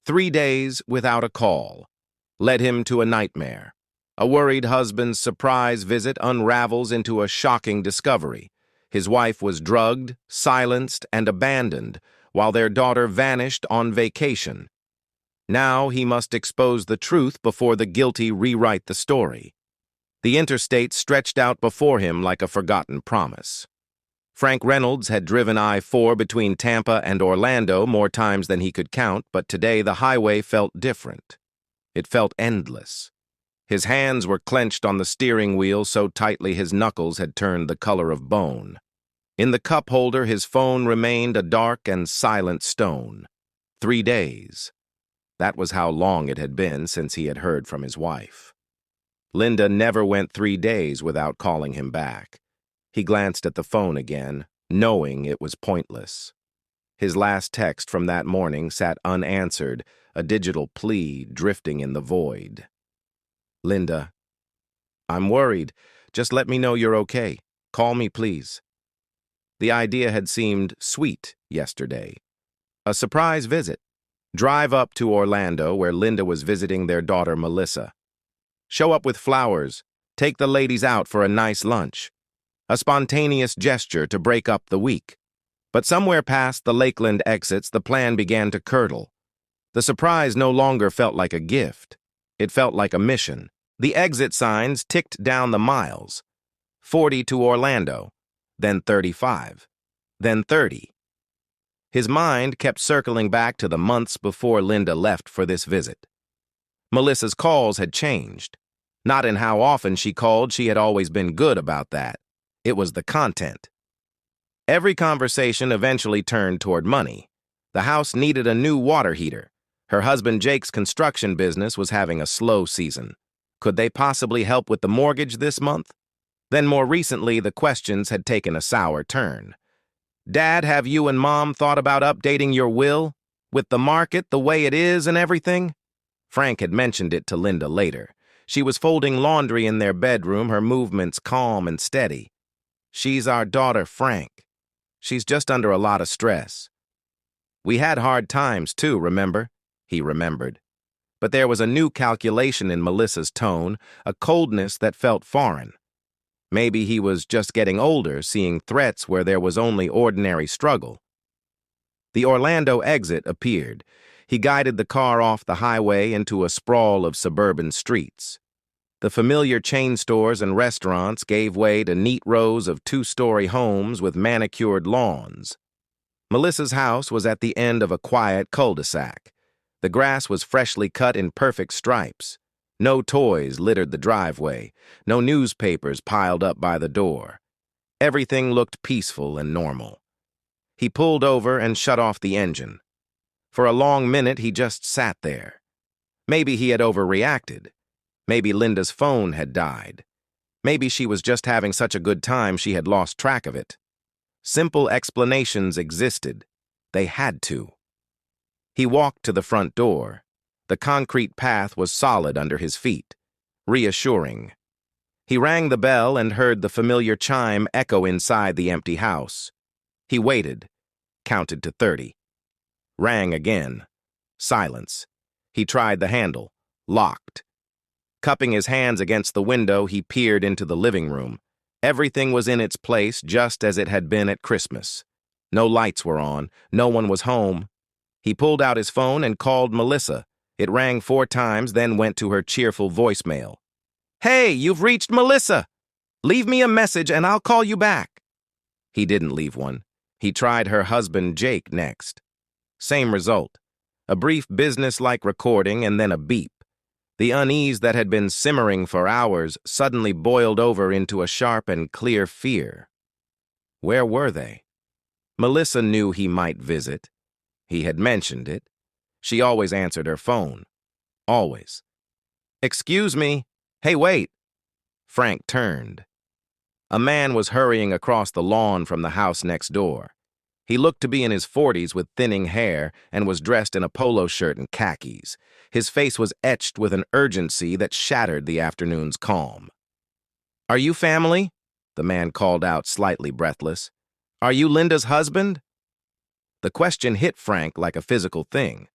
3 days without a call led him to a nightmare. A worried husband's surprise visit unravels into a shocking discovery. His wife was drugged, silenced, and abandoned, while their daughter vanished on vacation. Now he must expose the truth before the guilty rewrite the story. The interstate stretched out before him like a forgotten promise. Frank Reynolds had driven I-4 between Tampa and Orlando more times than he could count, but today the highway felt different. It felt endless. His hands were clenched on the steering wheel so tightly his knuckles had turned the color of bone. In the cup holder, his phone remained a dark and silent stone. 3 days. That was how long it had been since he had heard from his wife. Linda never went 3 days without calling him back. He glanced at the phone again, knowing it was pointless. His last text from that morning sat unanswered, a digital plea drifting in the void. Linda, I'm worried. Just let me know you're okay. Call me, please. The idea had seemed sweet yesterday. A surprise visit. Drive up to Orlando, where Linda was visiting their daughter, Melissa. Show up with flowers. Take the ladies out for a nice lunch. A spontaneous gesture to break up the week. But somewhere past the Lakeland exits, the plan began to curdle. The surprise no longer felt like a gift. It felt like a mission. The exit signs ticked down the miles. 40 to Orlando, then 35, then 30. His mind kept circling back to the months before Linda left for this visit. Melissa's calls had changed. Not in how often she called, she had always been good about that. It was the content. Every conversation eventually turned toward money. The house needed a new water heater. Her husband Jake's construction business was having a slow season. Could they possibly help with the mortgage this month? Then more recently, the questions had taken a sour turn. Dad, have you and Mom thought about updating your will? With the market the way it is and everything? Frank had mentioned it to Linda later. She was folding laundry in their bedroom, her movements calm and steady. She's our daughter, Frank. She's just under a lot of stress. We had hard times, too, remember? He remembered. But there was a new calculation in Melissa's tone, a coldness that felt foreign. Maybe he was just getting older, seeing threats where there was only ordinary struggle. The Orlando exit appeared. He guided the car off the highway into a sprawl of suburban streets. The familiar chain stores and restaurants gave way to neat rows of 2-story homes with manicured lawns. Melissa's house was at the end of a quiet cul-de-sac. The grass was freshly cut in perfect stripes. No toys littered the driveway, no newspapers piled up by the door. Everything looked peaceful and normal. He pulled over and shut off the engine. For a long minute, he just sat there. Maybe he had overreacted. Maybe Linda's phone had died. Maybe she was just having such a good time she had lost track of it. Simple explanations existed. They had to. He walked to the front door. The concrete path was solid under his feet, reassuring. He rang the bell and heard the familiar chime echo inside the empty house. He waited, counted to 30. Rang again. Silence. He tried the handle. Locked. Cupping his hands against the window, he peered into the living room. Everything was in its place just as it had been at Christmas. No lights were on. No one was home. He pulled out his phone and called Melissa. It rang 4 times, then went to her cheerful voicemail. "Hey, you've reached Melissa! Leave me a message and I'll call you back." He didn't leave one. He tried her husband Jake next. Same result. A brief business-like recording and then a beep. The unease that had been simmering for hours suddenly boiled over into a sharp and clear fear. Where were they? Melissa knew he might visit. He had mentioned it. She always answered her phone. Always. "Excuse me. Hey, wait." Frank turned. A man was hurrying across the lawn from the house next door. He looked to be in his 40s with thinning hair and was dressed in a polo shirt and khakis. His face was etched with an urgency that shattered the afternoon's calm. "Are you family?" the man called out, slightly breathless. "Are you Linda's husband?" The question hit Frank like a physical thing.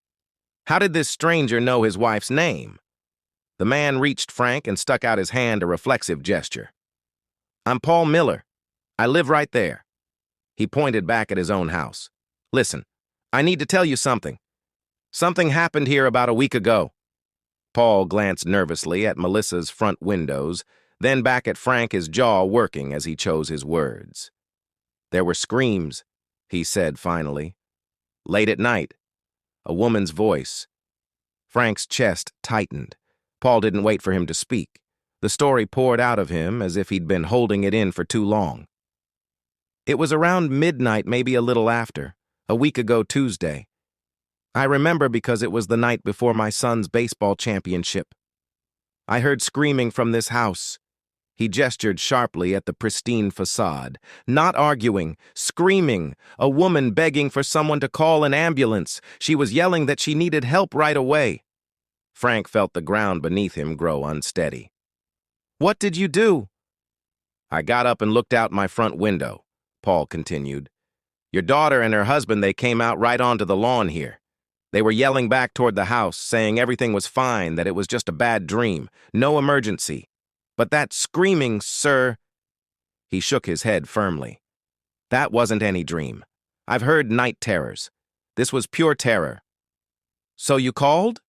How did this stranger know his wife's name? The man reached Frank and stuck out his hand, a reflexive gesture. I'm Paul Miller. I live right there. He pointed back at his own house. Listen, I need to tell you something. Something happened here about a week ago. Paul glanced nervously at Melissa's front windows, then back at Frank, his jaw working as he chose his words. There were screams, he said finally. Late at night. A woman's voice. Frank's chest tightened. Paul didn't wait for him to speak. The story poured out of him as if he'd been holding it in for too long. It was around midnight, maybe a little after, a week ago Tuesday. I remember because it was the night before my son's baseball championship. I heard screaming from this house. He gestured sharply at the pristine facade. Not arguing, screaming, a woman begging for someone to call an ambulance. She was yelling that she needed help right away. Frank felt the ground beneath him grow unsteady. What did you do? I got up and looked out my front window, Paul continued. Your daughter and her husband, they came out right onto the lawn here. They were yelling back toward the house, saying everything was fine, that it was just a bad dream, no emergency. But that screaming, sir... He shook his head firmly. That wasn't any dream. I've heard night terrors. This was pure terror. So you called?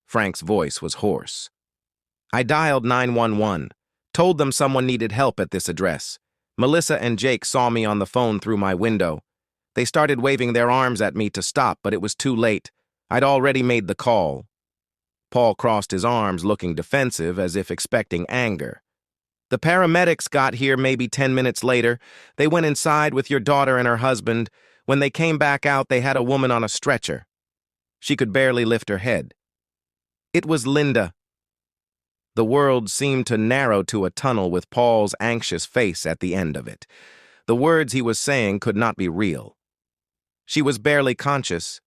Frank's voice was hoarse. I dialed 911, told them someone needed help at this address. Melissa and Jake saw me on the phone through my window. They started waving their arms at me to stop, but it was too late. I'd already made the call. Paul crossed his arms, looking defensive, as if expecting anger. The paramedics got here maybe 10 minutes later. They went inside with your daughter and her husband. When they came back out, they had a woman on a stretcher. She could barely lift her head. It was Linda. The world seemed to narrow to a tunnel with Paul's anxious face at the end of it. The words he was saying could not be real. She was barely conscious,